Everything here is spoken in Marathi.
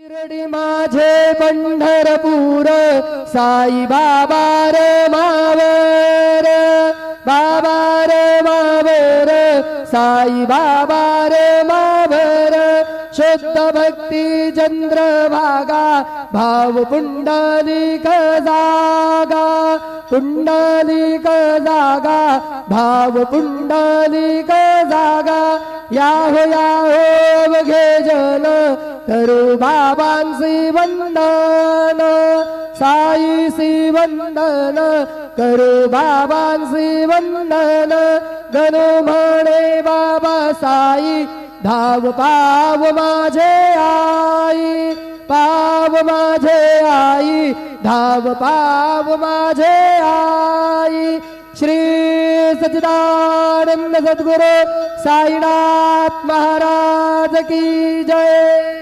शिरडी माझे पंढरपूर साई बाबा रे मावर बाबा रे मावर साई बाबा रे मावर शुद्ध भक्ती चंद्रभागा भाव पुंडलिक जागा पुंडलिक जागा भाव पुंडलिक जागा याहो अवघे जन करू बाबांसी वंदन साईसी वंदन करू बाबांसी वंदन गणू म्हणे बाबा साई धाव पाव माझे आई पाव माझे आई धाव पाव माझे आई श्री सच्चिदानंद सद्गुरु साईनाथ महाराज की जय।